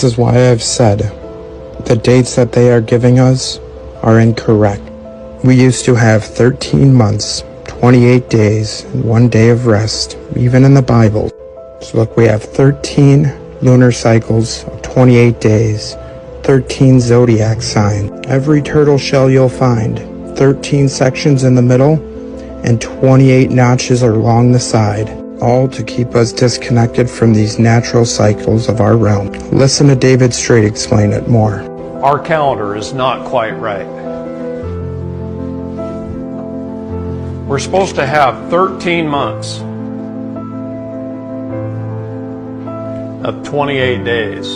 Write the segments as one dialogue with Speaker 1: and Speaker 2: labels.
Speaker 1: This is why I've said the dates that they are giving us are incorrect. We used to have 13 months, 28 days, and 1 day of rest, even in the Bible. So look, we have 13 lunar cycles of 28 days, 13 zodiac signs. Every turtle shell you'll find, 13 sections in the middle, and 28 notches along the side, all to keep us disconnected from these natural cycles of our realm. Listen to David Strait explain it more.
Speaker 2: Our calendar is not quite right. We're supposed to have 13 months of 28 days,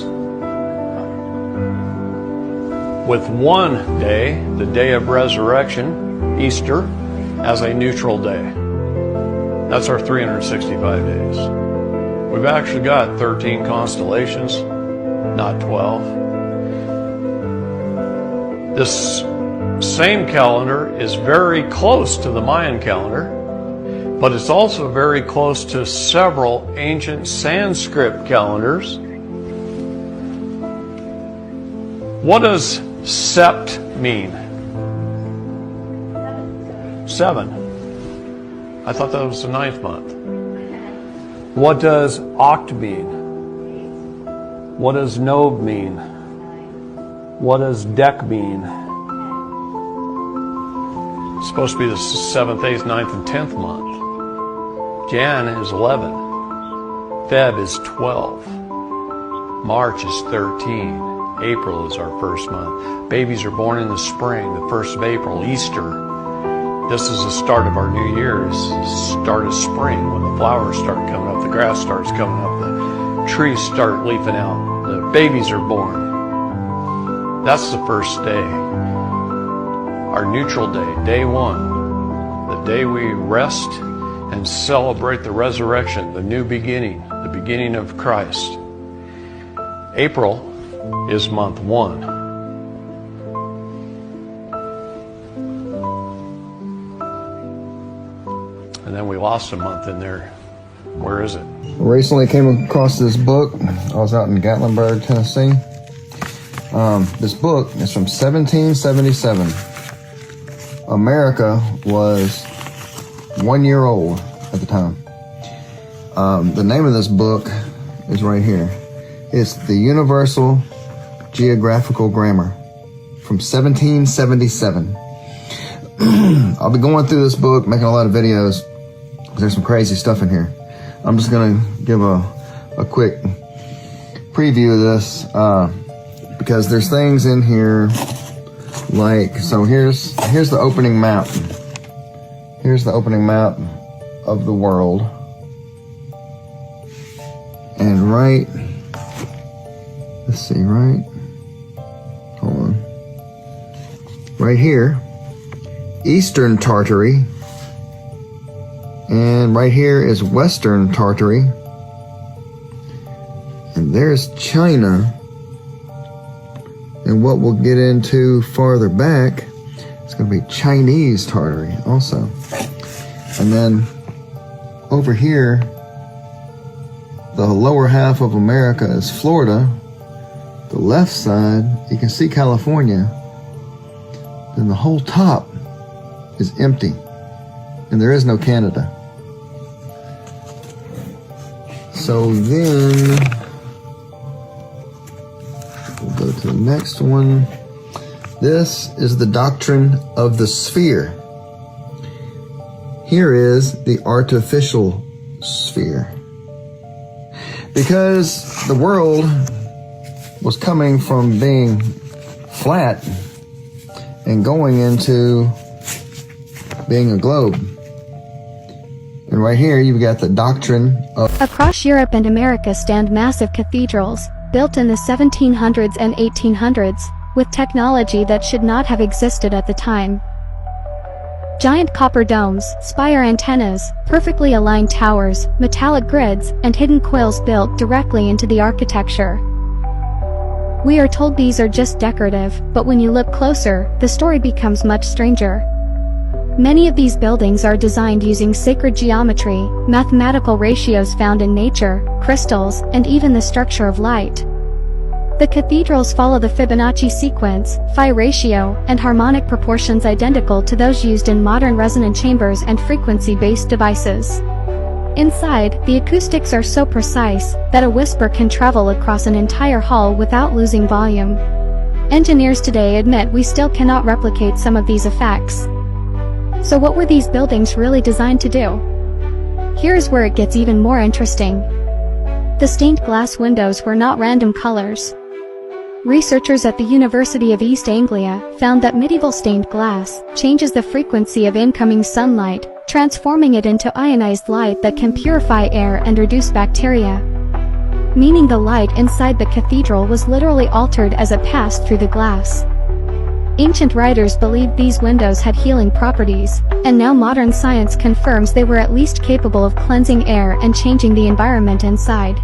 Speaker 2: with one day, the day of resurrection, Easter, as a neutral day. That's our 365 days. We've actually got 13 constellations, not 12. This same calendar is very close to the Mayan calendar, but it's also very close to several ancient Sanskrit calendars. What does sept mean? 7. I thought that was the 9th month. What does oct mean? What does nov mean? What does dec mean? It's supposed to be the 7th, 8th, 9th, and 10th month. Jan is 11. Feb is 12. March is 13. April is our first month. Babies are born in the spring, the 1st of April, Easter. This is the start of our new year. It's the start of spring when the flowers start coming up, the grass starts coming up, the trees start leafing out, the babies are born. That's the first day. Our neutral day, day 1, the day we rest and celebrate the resurrection, the new beginning, the beginning of Christ. April is month 1. And then we lost a month in there. Where is it?
Speaker 3: Recently came across this book. I was out in Gatlinburg, Tennessee. This book is from 1777. America was 1 year old at the time. The name of this book is right here. It's the Universal Geographical Grammar from 1777. I'll be going through this book, making a lot of videos. There's some crazy stuff in here. I'm just going to give a quick preview of this because there's things in here like, so here's the opening map. Here's the opening map of the world. And right, let's see, right, hold on. Right here, Eastern Tartary, and right here is Western Tartary, and there's China, and what we'll get into farther back is going to be Chinese Tartary also. And then over here, the lower half of America is Florida. The left side, you can see California. Then the whole top is empty, and there is no Canada. So then we'll go to the next one. This is the doctrine of the sphere. Here is the artificial sphere. Because the world was coming from being flat and going into being a globe. And right here you've got the doctrine of...
Speaker 4: Across Europe and America stand massive cathedrals, built in the 1700s and 1800s, with technology that should not have existed at the time. Giant copper domes, spire antennas, perfectly aligned towers, metallic grids, and hidden coils built directly into the architecture. We are told these are just decorative, but when you look closer, the story becomes much stranger. Many of these buildings are designed using sacred geometry, mathematical ratios found in nature, crystals, and even the structure of light. The cathedrals follow the Fibonacci sequence, phi ratio, and harmonic proportions identical to those used in modern resonant chambers and frequency-based devices. Inside, the acoustics are so precise that a whisper can travel across an entire hall without losing volume. Engineers today admit we still cannot replicate some of these effects. So what were these buildings really designed to do? Here's where it gets even more interesting. The stained glass windows were not random colors. Researchers at the University of East Anglia found that medieval stained glass changes the frequency of incoming sunlight, transforming it into ionized light that can purify air and reduce bacteria. Meaning the light inside the cathedral was literally altered as it passed through the glass. Ancient writers believed these windows had healing properties, and now modern science confirms they were at least capable of cleansing air and changing the environment inside.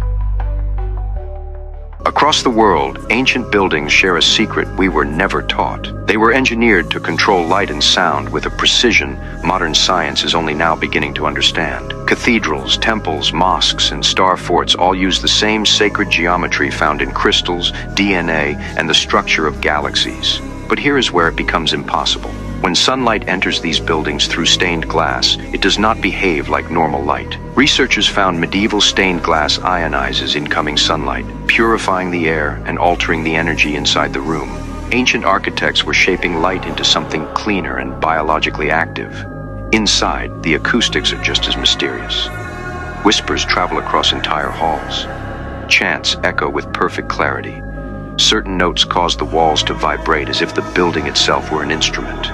Speaker 5: Across the world, ancient buildings share a secret we were never taught. They were engineered to control light and sound with a precision modern science is only now beginning to understand. Cathedrals, temples, mosques, and star forts all use the same sacred geometry found in crystals, DNA, and the structure of galaxies. But here is where it becomes impossible. When sunlight enters these buildings through stained glass, it does not behave like normal light. Researchers found medieval stained glass ionizes incoming sunlight, purifying the air and altering the energy inside the room. Ancient architects were shaping light into something cleaner and biologically active. Inside, the acoustics are just as mysterious. Whispers travel across entire halls. Chants echo with perfect clarity. Certain notes cause the walls to vibrate as if the building itself were an instrument.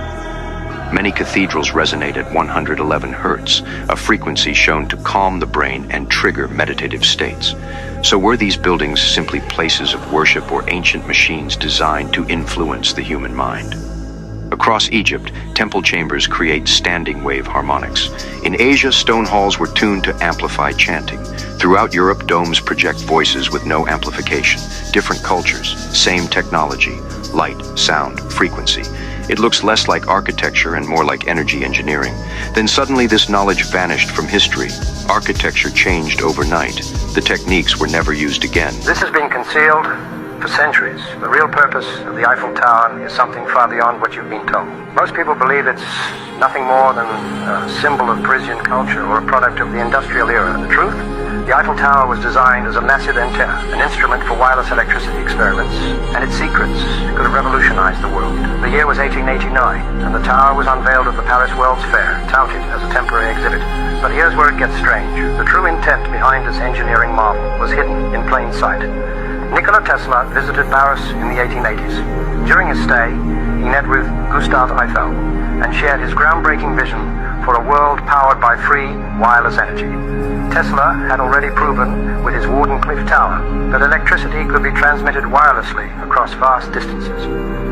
Speaker 5: Many cathedrals resonate at 111 Hz, a frequency shown to calm the brain and trigger meditative states. So were these buildings simply places of worship or ancient machines designed to influence the human mind? Across Egypt, temple chambers create standing wave harmonics. In Asia, stone halls were tuned to amplify chanting. Throughout Europe, domes project voices with no amplification. Different cultures, same technology, light, sound, frequency. It looks less like architecture and more like energy engineering. Then suddenly this knowledge vanished from history. Architecture changed overnight. The techniques were never used again.
Speaker 6: This has been concealed for centuries. The real purpose of the Eiffel Tower is something far beyond what you've been told. Most people believe it's nothing more than a symbol of Parisian culture or a product of the industrial era. The truth? The Eiffel Tower was designed as a massive antenna, an instrument for wireless electricity experiments, and its secrets could have revolutionized the world. The year was 1889, and the tower was unveiled at the Paris World's Fair, touted as a temporary exhibit. But here's where it gets strange. The true intent behind this engineering marvel was hidden in plain sight. Nikola Tesla visited Paris in the 1880s. During his stay, he met with Gustave Eiffel and shared his groundbreaking vision for a world powered by free, wireless energy. Tesla had already proven with his Wardenclyffe Tower that electricity could be transmitted wirelessly across vast distances.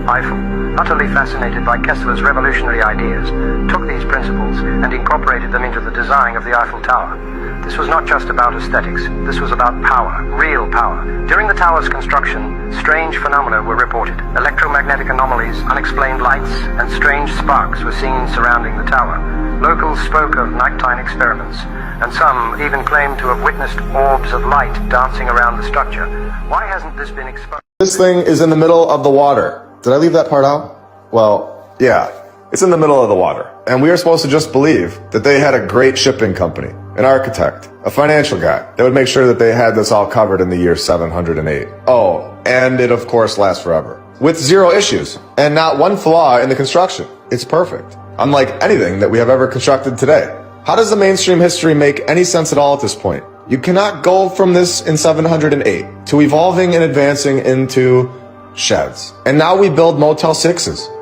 Speaker 6: Eiffel, utterly fascinated by Kessler's revolutionary ideas, took these principles and incorporated them into the design of the Eiffel Tower. This was not just about aesthetics, this was about power, real power. During the tower's construction, strange phenomena were reported. Electromagnetic anomalies, unexplained lights, and strange sparks were seen surrounding the tower. Locals spoke of nighttime experiments, and some even claimed to have witnessed orbs of light dancing around the structure. Why hasn't this been exposed?
Speaker 7: This thing is in the middle of the water. Did I leave that part out? Well, yeah, it's in the middle of the water. And we are supposed to just believe that they had a great shipping company, an architect, a financial guy that would make sure that they had this all covered in the year 708. Oh, and it of course lasts forever. With zero issues, and not one flaw in the construction. It's perfect. Unlike anything that we have ever constructed today. How does the mainstream history make any sense at all at this point? You cannot go from this in 708 to evolving and advancing into sheds. And now we build Motel 6s.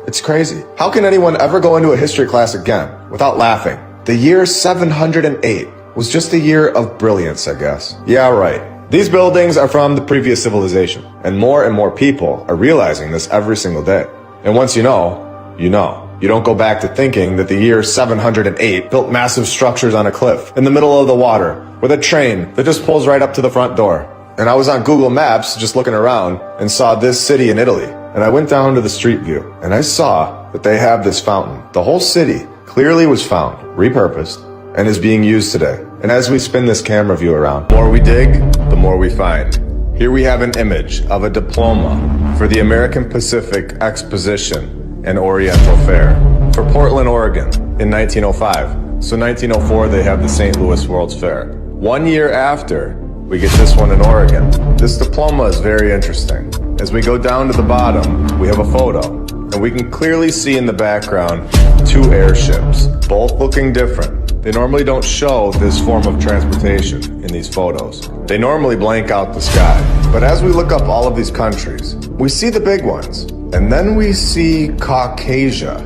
Speaker 7: It's crazy. How can anyone ever go into a history class again without laughing? The year 708 was just a year of brilliance, I guess. Yeah, right. These buildings are from the previous civilization, and more people are realizing this every single day. And once you know, you know. You don't go back to thinking that the year 708 built massive structures on a cliff in the middle of the water with a train that just pulls right up to the front door. And I was on Google Maps just looking around and saw this city in Italy. And I went down to the street view and I saw that they have this fountain. The whole city clearly was found, repurposed, and is being used today. And as we spin this camera view around, the more we dig, the more we find. Here we have an image of a diploma for the American Pacific Exposition and Oriental Fair for Portland, Oregon in 1905. So 1904, they have the St. Louis World's Fair. 1 year after, we get this one in Oregon. This diploma is very interesting. As we go down to the bottom, we have a photo, and we can clearly see in the background 2 airships, both looking different. They normally don't show this form of transportation in these photos. They normally blank out the sky. But as we look up all of these countries, we see the big ones. And then we see Caucasia.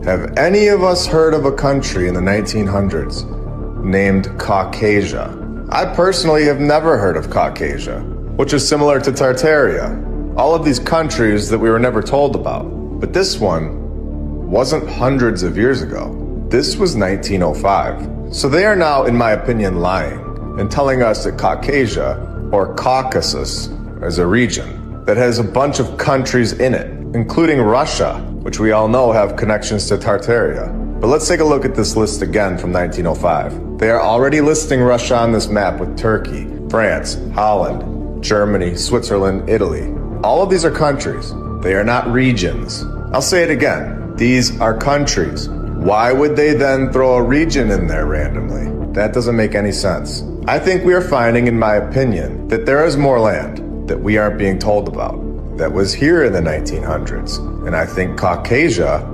Speaker 7: Have any of us heard of a country in the 1900s named Caucasia? I personally have never heard of Caucasia, which is similar to Tartaria. All of these countries that we were never told about. But this one wasn't hundreds of years ago. This was 1905. So they are now, in my opinion, lying and telling us that Caucasia, or Caucasus, is a region that has a bunch of countries in it, including Russia, which we all know have connections to Tartaria. But let's take a look at this list again from 1905. They are already listing Russia on this map with Turkey, France, Holland, Germany, Switzerland, Italy. All of these are countries. They are not regions. I'll say it again. These are countries. Why would they then throw a region in there randomly? That doesn't make any sense. I think we are finding, in my opinion, that there is more land that we aren't being told about that was here in the 1900s. And I think Caucasia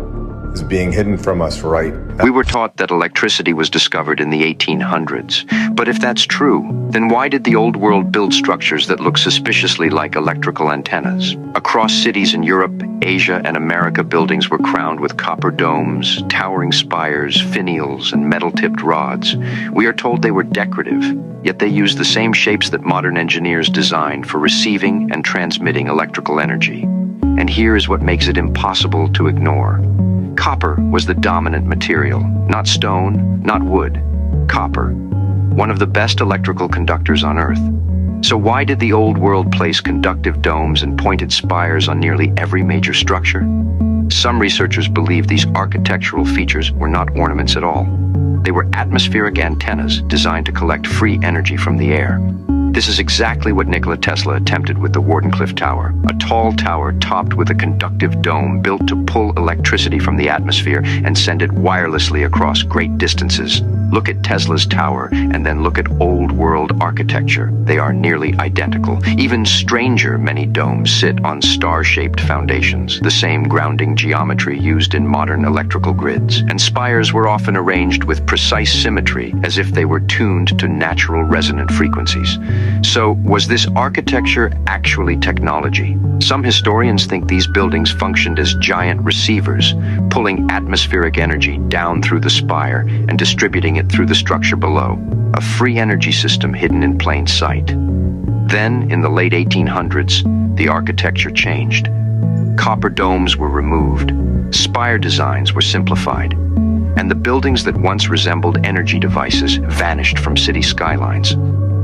Speaker 7: is being hidden from us right now.
Speaker 5: We were taught that electricity was discovered in the 1800s. But if that's true, then why did the old world build structures that look suspiciously like electrical antennas? Across cities in Europe, Asia, and America, buildings were crowned with copper domes, towering spires, finials, and metal-tipped rods. We are told they were decorative, yet they used the same shapes that modern engineers designed for receiving and transmitting electrical energy. And here is what makes it impossible to ignore. Copper was the dominant material, not stone, not wood. Copper, one of the best electrical conductors on Earth. So why did the old world place conductive domes and pointed spires on nearly every major structure? Some researchers believe these architectural features were not ornaments at all. They were atmospheric antennas designed to collect free energy from the air. This is exactly what Nikola Tesla attempted with the Wardenclyffe Tower, a tall tower topped with a conductive dome built to pull electricity from the atmosphere and send it wirelessly across great distances. Look at Tesla's tower, and then look at old world architecture. They are nearly identical. Even stranger, many domes sit on star-shaped foundations, the same grounding geometry used in modern electrical grids. And spires were often arranged with precise symmetry, as if they were tuned to natural resonant frequencies. So, was this architecture actually technology? Some historians think these buildings functioned as giant receivers, pulling atmospheric energy down through the spire and distributing it through the structure below, a free energy system hidden in plain sight. Then, in the late 1800s, the architecture changed. Copper domes were removed, spire designs were simplified, and the buildings that once resembled energy devices vanished from city skylines.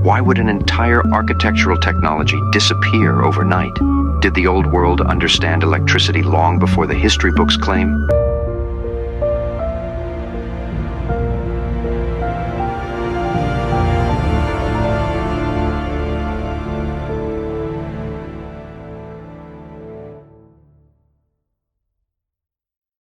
Speaker 5: Why would an entire architectural technology disappear overnight? Did the old world understand electricity long before the history books claim?